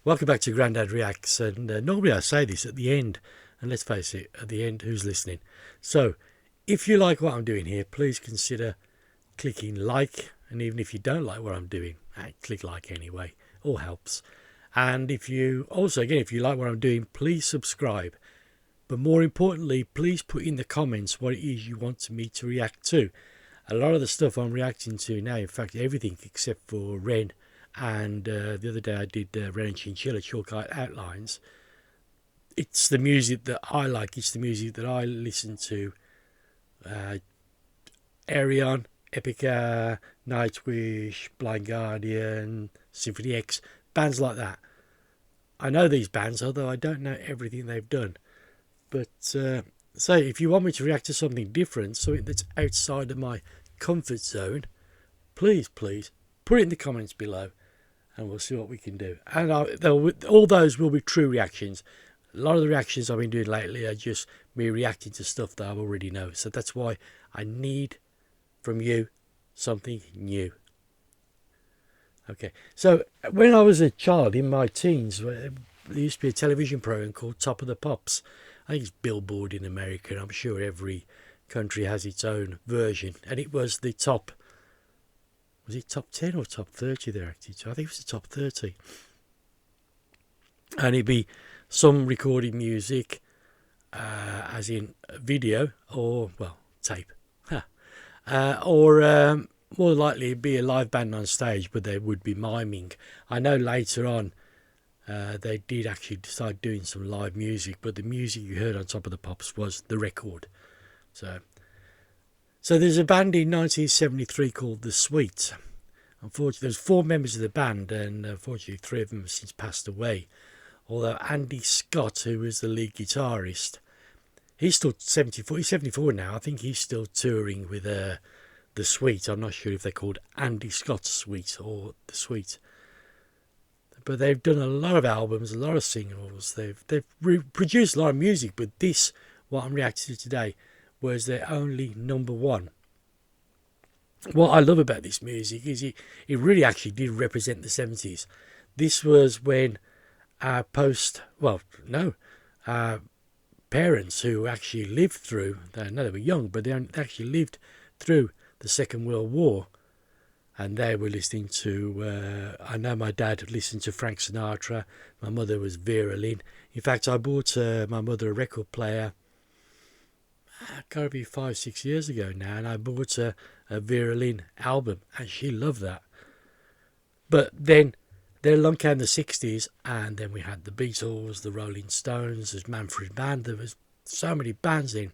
Welcome back to Grandad Reacts, and normally I say this at the end, and let's face it, at the end, who's listening? So, if you like what I'm doing here, please consider clicking like, and even if you don't like what I'm doing, click like anyway, all helps. And if you like what I'm doing, please subscribe. But more importantly, please put in the comments what it is you want me to react to. A lot of the stuff I'm reacting to now, in fact everything except for Ren, and the other day I did Ren and Chinchilla Chalkite Outlines. It's the music that I like, it's the music that I listen to. Arion, Epica, Nightwish, Blind Guardian, Symphony X, bands like that. I know these bands, although I don't know everything they've done. But so if you want me to react to something different, something that's outside of my comfort zone, please put it in the comments below, and we'll see what we can do. And all those will be true reactions. A lot of the reactions I've been doing lately are just me reacting to stuff that I already know. So that's why I need from you something new. Okay, so when I was a child in my teens, there used to be a television program called Top of the Pops. I think it's Billboard in America, and I'm sure every country has its own version. And it was the top, was it top 10 or top 30 they're acting to? I think it was the top 30. And it'd be some recorded music, as in video, or, well, tape. Or more likely it'd be a live band on stage, but they would be miming. I know later on they did actually decide doing some live music, but the music you heard on Top of the Pops was the record. So there's a band in 1973 called The Sweet. Unfortunately, there's 4 members of the band, and unfortunately 3 of them have since passed away. Although Andy Scott, who was the lead guitarist, he's still 74. He's 74 now. I think he's still touring with The Sweet. I'm not sure if they're called Andy Scott Sweet or The Sweet. But they've done a lot of albums, a lot of singles. They've produced a lot of music, but this, what I'm reacting to today, was their only #1. What I love about this music is it really actually did represent the 70s. This was when our parents who actually lived through, they were young, but they actually lived through the Second World War. And they were listening to, I know my dad listened to Frank Sinatra. My mother was Vera Lynn. In fact, I bought my mother a record player, got to be 5-6 years ago now. And I bought a Vera Lynn album, and she loved that. But then along came the 60s, and then we had the Beatles, the Rolling Stones, there's Manfred Mann. There was so many bands in,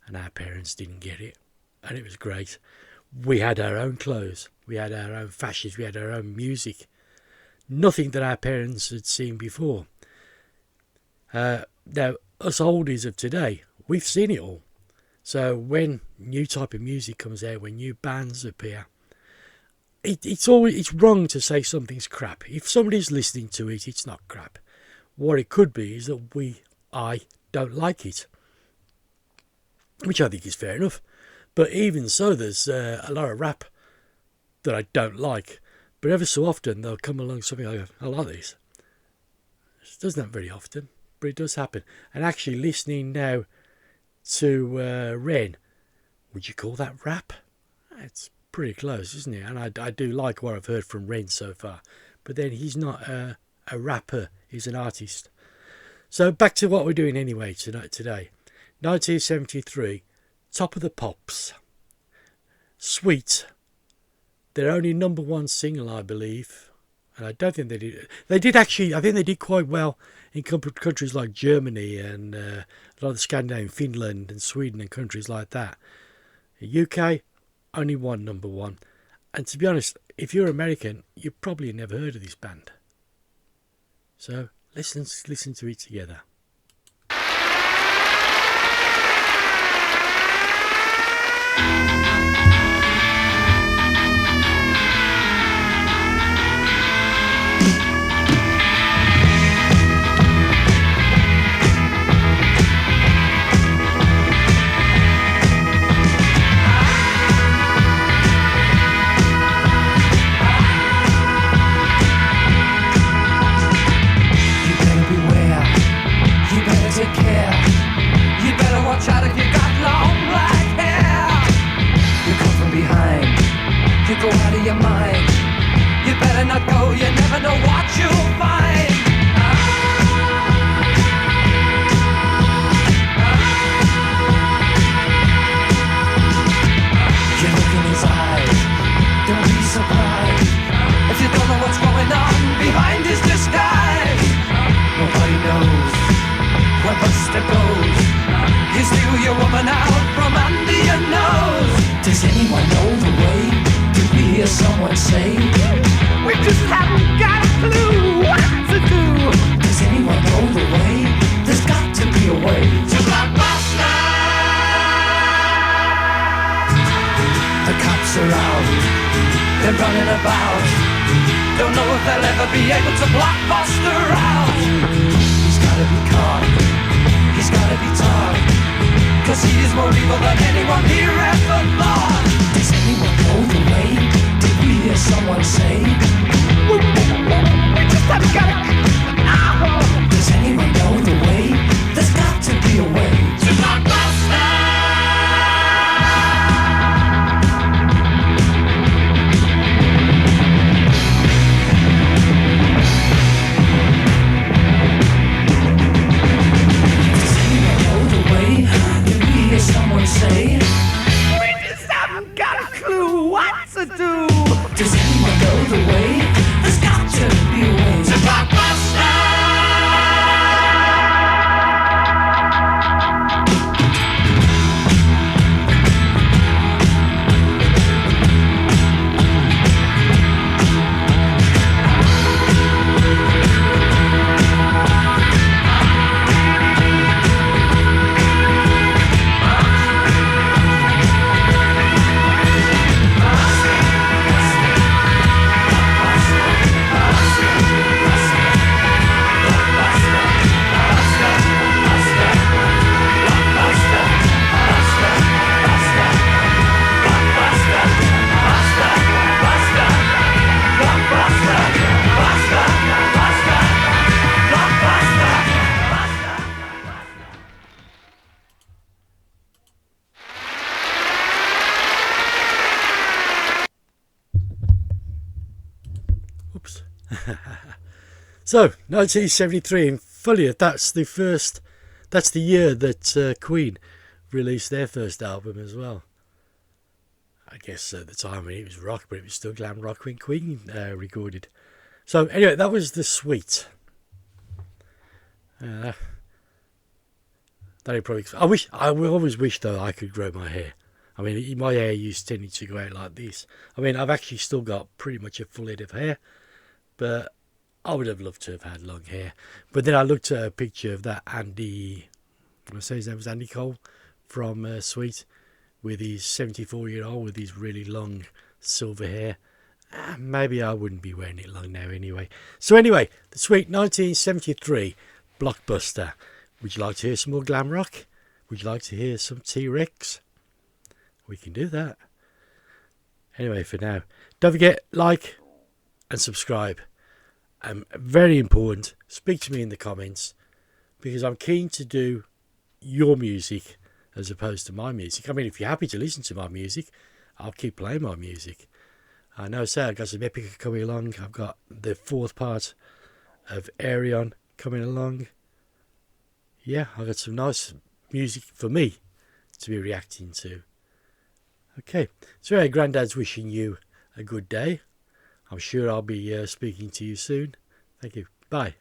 and our parents didn't get it. And it was great. We had our own clothes, we had our own fashions, we had our own music. Nothing that our parents had seen before. Now, us oldies of today, we've seen it all. So when new type of music comes out, when new bands appear, it's wrong to say something's crap. If somebody's listening to it, it's not crap. What it could be is that I don't like it, which I think is fair enough. But even so, there's a lot of rap that I don't like. But ever so often, they'll come along something like, I like this. It doesn't happen very often, but it does happen. And actually listening now to Ren, would you call that rap? It's pretty close, isn't it? And I do like what I've heard from Ren so far. But then he's not a rapper, he's an artist. So back to what we're doing anyway today. 1973. Top of the Pops, Sweet, their only #1 single, I believe, and I don't think they did. They did actually. I think they did quite well in countries like Germany and a lot of Scandinavia, Finland and Sweden and countries like that. UK, only one #1, and to be honest, if you're American, you probably never heard of this band. So let's listen to it together. say? We just haven't got a clue what to do. Does anyone know the way? There's got to be a way to Blockbuster. The cops are out, they're running about. Don't know if they'll ever be able to Blockbuster out. He's gotta be caught, he's gotta be taught, 'cause he is more evil than anyone here ever thought. Does anyone know the way? Did we hear someone say? We just haven't got it. Does anyone know the way? There's got to be a way to Blockbuster. Does anyone know the way? Did we hear someone say? We just haven't got a clue what to do. Does anyone know the way? There's got to be a way to Blockbuster. Oops. So, 1973, and fully, that's the year that Queen released their first album as well. I guess at the time it was rock, but it was still glam rock when Queen recorded. So anyway, that was The Sweet. That probably. I will always wish though I could grow my hair. I mean, my hair tended to go out like this. I mean, I've actually still got pretty much a full head of hair, but I would have loved to have had long hair. But then I looked at a picture of that Andy, I say his name was Andy Cole from Sweet, with his 74-year-old with his really long silver hair. Maybe I wouldn't be wearing it long now anyway. So anyway, The Sweet, 1973, Blockbuster. Would you like to hear some more glam rock? Would you like to hear some T-Rex? We can do that. Anyway, for now, don't forget, like and subscribe. Very important, speak to me in the comments, because I'm keen to do your music as opposed to my music. I mean, if you're happy to listen to my music, I'll keep playing my music. I know, I've got some Epica coming along. I've got the fourth part of Arion coming along. Yeah, I've got some nice music for me to be reacting to. Okay, so anyway, Grandad's wishing you a good day. I'm sure I'll be speaking to you soon. Thank you. Bye.